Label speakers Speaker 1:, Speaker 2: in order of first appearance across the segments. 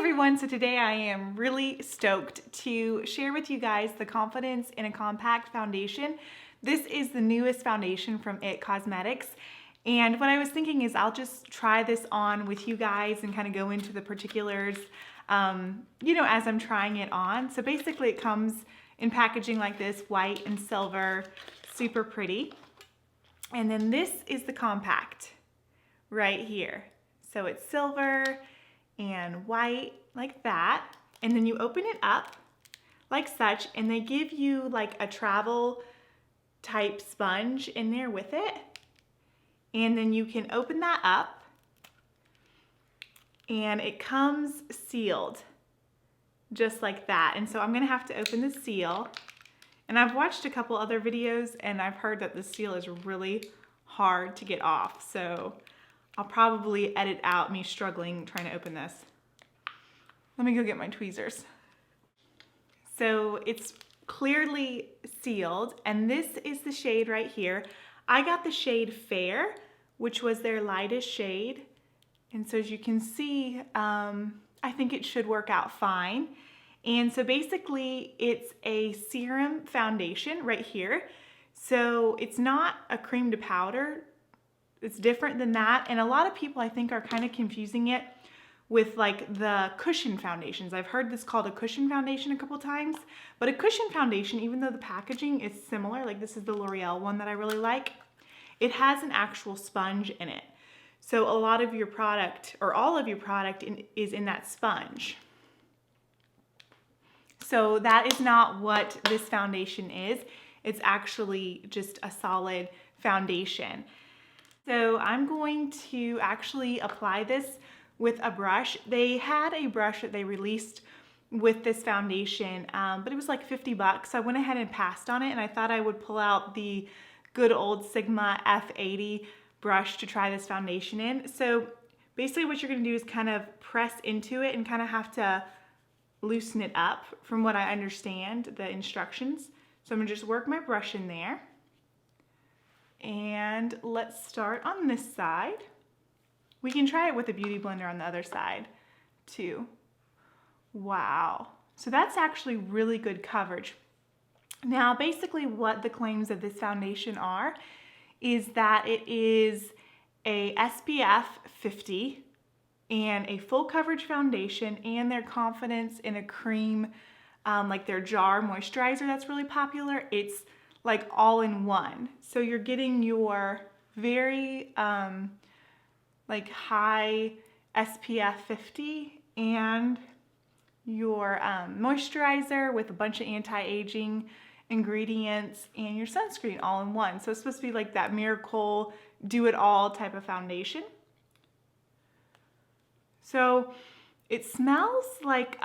Speaker 1: everyone, so today I am really stoked to share with you guys the Confidence in a Compact foundation. This is the newest foundation from it Cosmetics, and what I was thinking is I'll just try this on with you guys and kind of go into the particulars, as I'm trying it on. So basically it comes in packaging like this, white and silver, super pretty. And then this is the compact right here. So it's silver and white like that, and then you open it up like such, and they give you like a travel type sponge in there with it, and then you can open that up and it comes sealed just like that. And so I'm gonna have to open the seal, and I've watched a couple other videos and I've heard that the seal is really hard to get off, so I'll probably edit out me struggling trying to open this. Let me go get my tweezers. So it's clearly sealed, and this is the shade right here. I got the shade Fair, which was their lightest shade. And so as you can see, I think it should work out fine. And so basically it's a serum foundation right here. So it's not a cream to powder. It's different than that, and a lot of people I think are kind of confusing it with like the cushion foundations. I've heard this called a cushion foundation a couple times, but a cushion foundation, even though the packaging is similar, like this is the L'Oreal one that I really like, it has an actual sponge in it. So a lot of your product, or all of your product is in that sponge. So that is not what this foundation is. It's actually just a solid foundation. So I'm going to actually apply this with a brush. They had a brush that they released with this foundation, but it was like 50 bucks. So I went ahead and passed on it, and I thought I would pull out the good old Sigma F80 brush to try this foundation in. So basically what you're gonna do is kind of press into it and kind of have to loosen it up from what I understand the instructions. So I'm gonna just work my brush in there. And let's start on this side. We can try it with a beauty blender on the other side too. Wow. So that's actually really good coverage. Now, basically what the claims of this foundation are is that it is a SPF 50 and a full coverage foundation, and their Confidence in a cream, like their jar moisturizer that's really popular. It's like all in one. So you're getting your very like high SPF 50 and your moisturizer with a bunch of anti-aging ingredients and your sunscreen all in one. So it's supposed to be like that miracle do-it-all type of foundation. So it smells like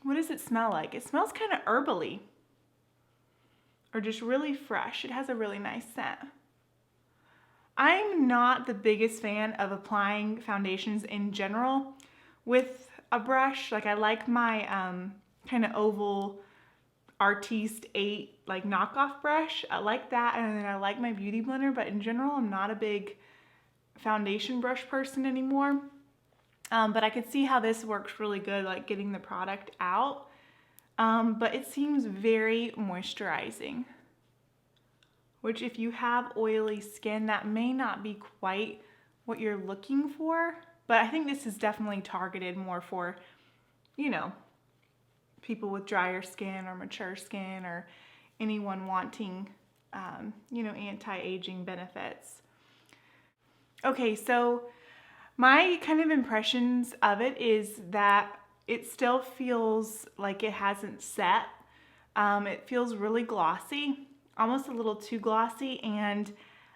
Speaker 1: what does it smell like? It smells kind of herbally, or just really fresh. It has a really nice scent. I'm not the biggest fan of applying foundations in general with a brush. Like I like my kind of oval Artiste 8 like knockoff brush. I like that, and then I like my beauty blender, but in general I'm not a big foundation brush person anymore. But I could see how this works really good, like getting the product out. But it seems very moisturizing, which if you have oily skin, that may not be quite what you're looking for. But I think this is definitely targeted more for, people with drier skin or mature skin, or anyone wanting, anti-aging benefits. Okay, so my kind of impressions of it is that it still feels like it hasn't set. It feels really glossy, almost a little too glossy, and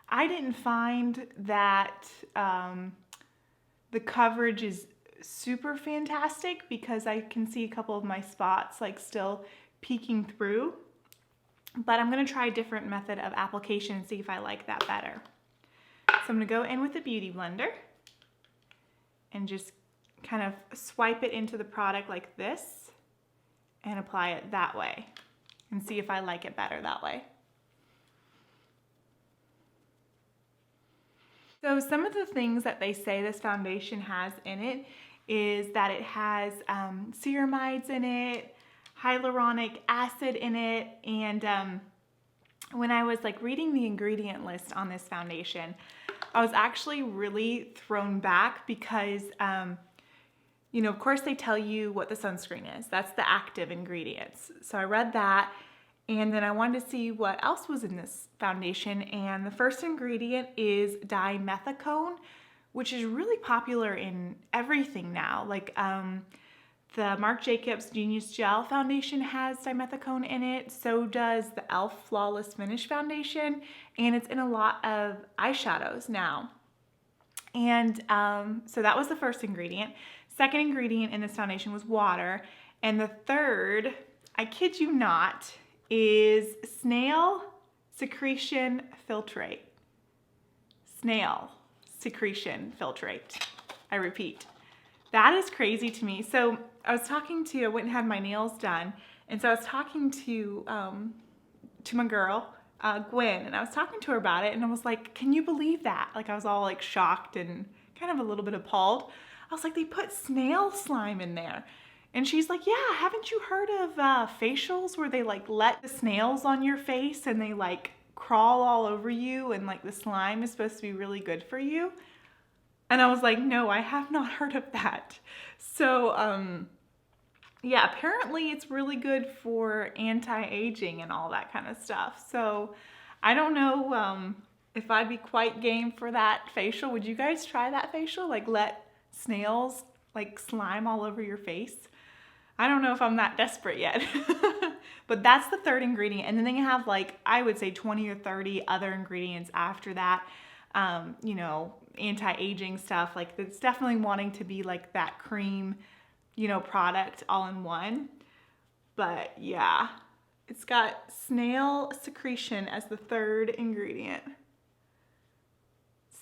Speaker 1: I didn't find that the coverage is super fantastic, because I can see a couple of my spots like still peeking through. But I'm gonna try a different method of application and see if I like that better. So I'm gonna go in with a beauty blender and just kind of swipe it into the product like this and apply it that way and see if I like it better that way. So some of the things that they say this foundation has in it is that it has ceramides in it, hyaluronic acid in it, and when I was like reading the ingredient list on this foundation, I was actually really thrown back because you know, of course they tell you what the sunscreen is. That's the active ingredients. So I read that, and then I wanted to see what else was in this foundation, and the first ingredient is dimethicone, which is really popular in everything now. Like the Marc Jacobs Genius Gel foundation has dimethicone in it. So does the e.l.f. Flawless Finish foundation, and it's in a lot of eyeshadows now. And so that was the first ingredient. Second ingredient in this foundation was water. And the third, I kid you not, is SNAIL Secretion Filtrate. SNAIL Secretion Filtrate. I repeat. That is crazy to me. So I went and had my nails done. And so I was talking to my girl, Gwen, and I was talking to her about it, and I was like, can you believe that? Like, I was all like shocked and kind of a little bit appalled. I was like, they put snail slime in there. And she's like, yeah, haven't you heard of facials where they like let the snails on your face and they like crawl all over you, and like the slime is supposed to be really good for you? And I was like, no, I have not heard of that. So, yeah, apparently it's really good for anti-aging and all that kind of stuff. So I don't know if I'd be quite game for that facial. Would you guys try that facial? Like let snails like slime all over your face? I don't know if I'm that desperate yet. But that's the third ingredient. And then they have like, I would say 20 or 30 other ingredients after that. You know, anti-aging stuff. Like it's definitely wanting to be like that cream, you know, product all in one. But yeah, it's got snail secretion as the third ingredient.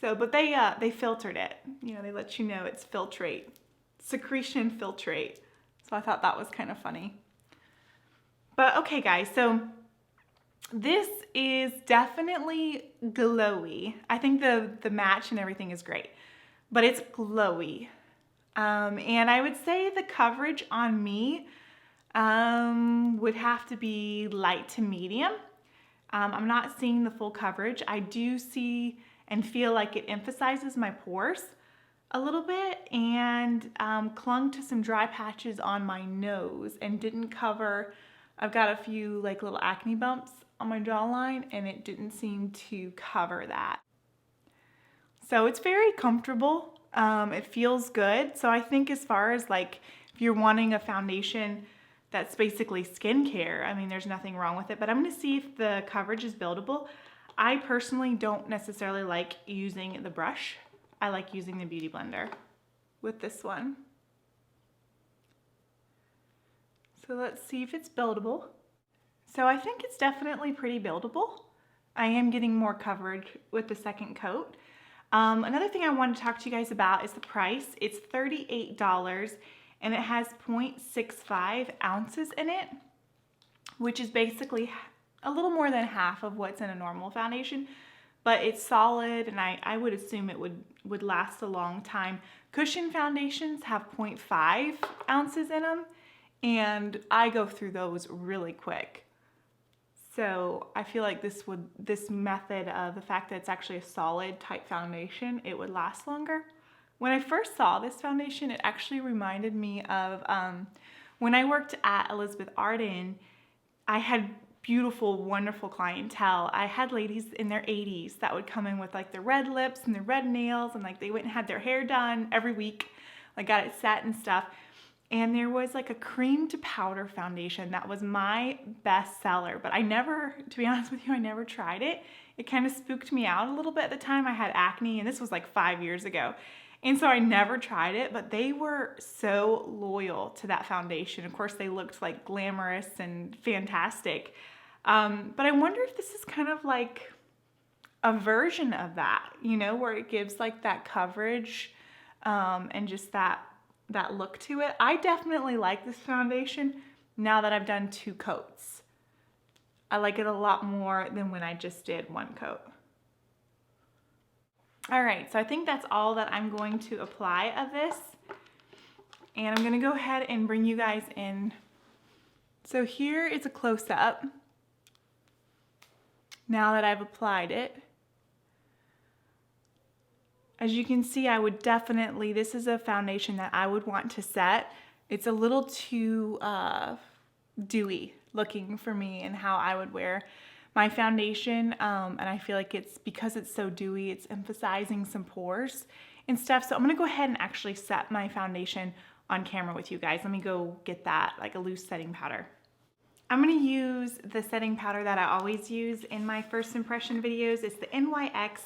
Speaker 1: So, but they filtered it. You know, they let you know it's filtrate, secretion filtrate. So I thought that was kind of funny. But okay, guys, so this is definitely glowy. I think the match and everything is great, but it's glowy. And I would say the coverage on me would have to be light to medium. I'm not seeing the full coverage. I do see and feel like it emphasizes my pores a little bit, and clung to some dry patches on my nose and didn't cover. I've got a few like little acne bumps on my jawline, and it didn't seem to cover that. So it's very comfortable. It feels good. So I think as far as like, if you're wanting a foundation that's basically skincare, I mean, there's nothing wrong with it, but I'm gonna see if the coverage is buildable. I personally don't necessarily like using the brush. I like using the Beauty Blender with this one. So let's see if it's buildable. So I think it's definitely pretty buildable. I am getting more coverage with the second coat. Another thing I wanted to talk to you guys about is the price. It's $38 and it has 0.65 ounces in it, which is basically a little more than half of what's in a normal foundation, but it's solid, and I would assume it would last a long time. Cushion foundations have 0.5 ounces in them, and I go through those really quick. So I feel like this method of the fact that it's actually a solid type foundation, it would last longer. When I first saw this foundation, it actually reminded me of when I worked at Elizabeth Arden. I had beautiful, wonderful clientele. I had ladies in their 80s that would come in with like their red lips and their red nails, and like they went and had their hair done every week, like got it set and stuff. And there was like a cream to powder foundation that was my best seller, but I never, to be honest with you, I never tried it. It kind of spooked me out a little bit at the time. I had acne, and this was like 5 years ago. And so I never tried it, but they were so loyal to that foundation. Of course, they looked like glamorous and fantastic. But I wonder if this is kind of like a version of that, you know, where it gives like that coverage and just that look to it. I definitely like this foundation now that I've done 2 coats. I like it a lot more than when I just did 1 coat. All right, so I think that's all that I'm going to apply of this. And I'm gonna go ahead and bring you guys in. So here is a close-up now that I've applied it. As you can see, I would definitely, this is a foundation that I would want to set. It's a little too dewy looking for me and how I would wear my foundation. And I feel like it's because it's so dewy, it's emphasizing some pores and stuff. So I'm gonna go ahead and actually set my foundation on camera with you guys. Let me go get that, like a loose setting powder. I'm gonna use the setting powder that I always use in my first impression videos. It's the NYX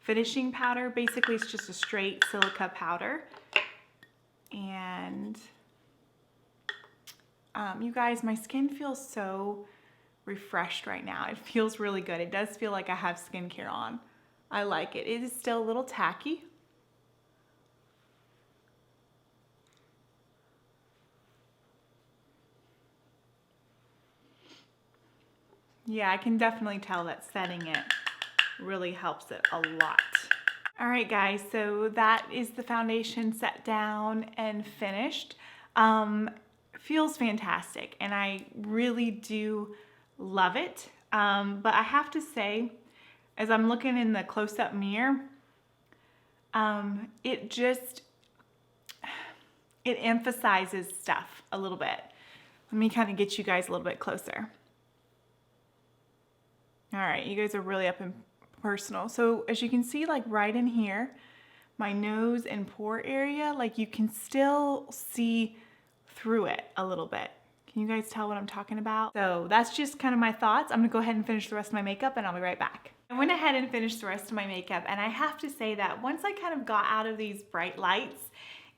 Speaker 1: finishing powder. Basically, it's just a straight silica powder. And you guys, my skin feels so refreshed right now. It feels really good. It does feel like I have skincare on. I like it. It is still a little tacky. Yeah, I can definitely tell that setting it really helps it a lot. All right, guys, so that is the foundation set down and finished. Feels fantastic, and I really do love it. But I have to say, as I'm looking in the close-up mirror, it emphasizes stuff a little bit. Let me kind of get you guys a little bit closer. All right, you guys are really up and personal. So as you can see, like right in here, my nose and pore area, like you can still see through it a little bit. Can you guys tell what I'm talking about? So that's just kind of my thoughts. I'm gonna go ahead and finish the rest of my makeup and I'll be right back. I went ahead and finished the rest of my makeup, and I have to say that once I kind of got out of these bright lights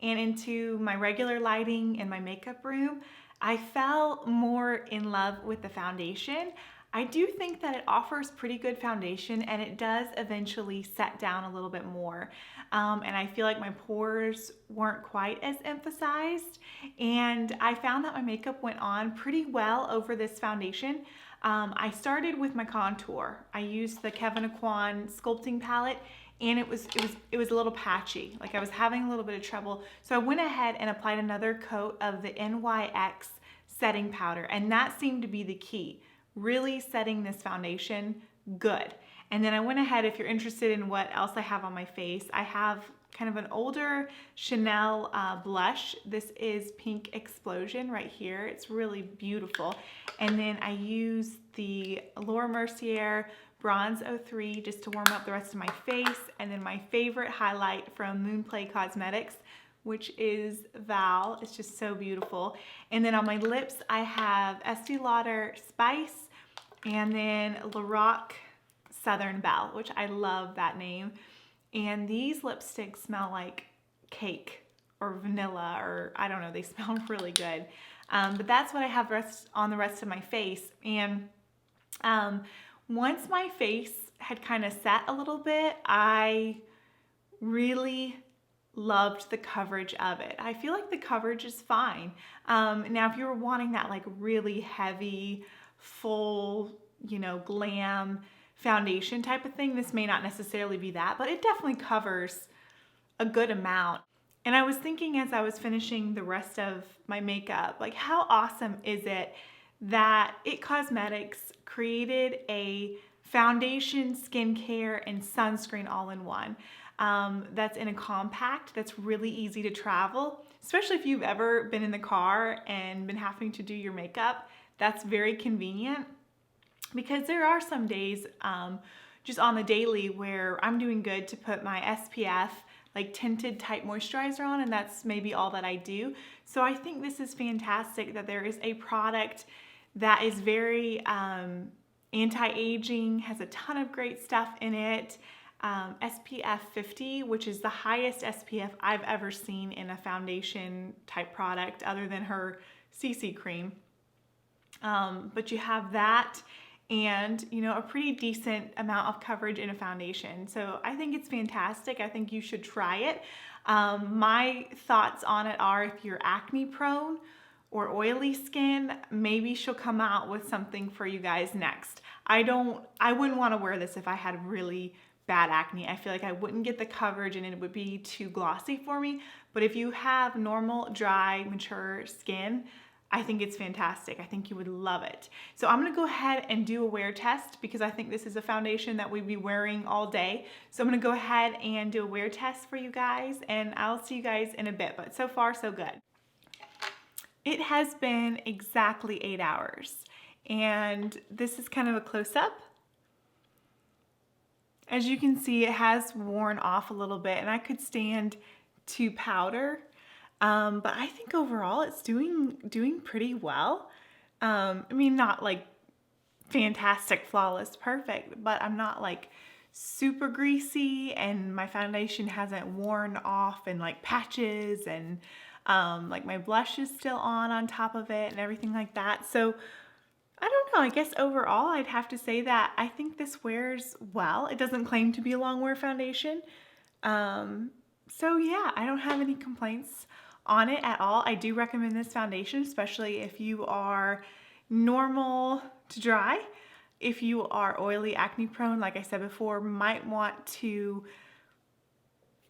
Speaker 1: and into my regular lighting in my makeup room, I fell more in love with the foundation. I do think that it offers pretty good foundation, and it does eventually set down a little bit more. And I feel like my pores weren't quite as emphasized, and I found that my makeup went on pretty well over this foundation. I started with my contour. I used the Kevyn Aucoin sculpting palette, and it was a little patchy. Like I was having a little bit of trouble. So I went ahead and applied another coat of the NYX setting powder, and that seemed to be the key. Really setting this foundation good. And then I went ahead, if you're interested in what else I have on my face, I have kind of an older Chanel blush. This is Pink Explosion right here. It's really beautiful. And then I use the Mercier Bronze 03 just to warm up the rest of my face. And then my favorite highlight from Moonplay Cosmetics, which is Val. It's just so beautiful. And then on my lips, I have Estee Lauder Spice, and then Lorac Southern Belle, which I love that name. And these lipsticks smell like cake or vanilla, or I don't know, they smell really good. But that's what I have on the rest of my face. And once my face had kind of set a little bit, I really loved the coverage of it. I feel like the coverage is fine. Now, if you were wanting that like really heavy, full, you know, glam foundation type of thing, this may not necessarily be that, but it definitely covers a good amount. And I was thinking as I was finishing the rest of my makeup, like how awesome is it that IT Cosmetics created a foundation, skincare, and sunscreen all in one. That's in a compact, that's really easy to travel, especially if you've ever been in the car and been having to do your makeup. That's very convenient, because there are some days just on the daily where I'm doing good to put my SPF, like tinted type moisturizer on, and that's maybe all that I do. So I think this is fantastic that there is a product that is very anti-aging, has a ton of great stuff in it. SPF 50, which is the highest SPF I've ever seen in a foundation type product other than her CC cream. But you have that and, you know, a pretty decent amount of coverage in a foundation. So I think it's fantastic. I think you should try it. My thoughts on it are, if you're acne prone or oily skin, maybe she'll come out with something for you guys next. I wouldn't want to wear this if I had really bad acne. I feel like I wouldn't get the coverage and it would be too glossy for me. But if you have normal, dry, mature skin, I think it's fantastic. I think you would love it. So I'm gonna go ahead and do a wear test because I think this is a foundation that we'd be wearing all day. So I'm gonna go ahead and do a wear test for you guys, and I'll see you guys in a bit, but so far so good. It has been exactly 8 hours, and this is kind of a close-up. As you can see, it has worn off a little bit, and I could stand to powder. But I think overall it's doing pretty well. I mean, not like fantastic, flawless, perfect, but I'm not like super greasy, and my foundation hasn't worn off in like patches, and like my blush is still on top of it and everything like that. So I don't know, I guess overall I'd have to say that I think this wears well. It doesn't claim to be a long wear foundation. So yeah, I don't have any complaints on it at all. I do recommend this foundation, especially if you are normal to dry. If you are oily, acne prone, like I said before, might want to,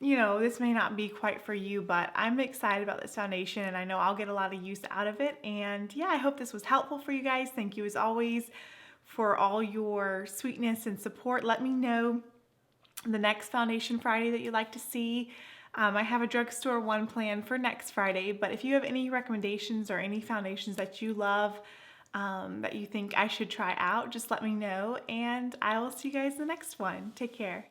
Speaker 1: you know, this may not be quite for you, but I'm excited about this foundation and I know I'll get a lot of use out of it. And yeah, I hope this was helpful for you guys. Thank you as always for all your sweetness and support. Let me know the next Foundation Friday that you'd like to see. I have a drugstore one planned for next Friday, but if you have any recommendations or any foundations that you love, that you think I should try out, just let me know, and I will see you guys in the next one. Take care.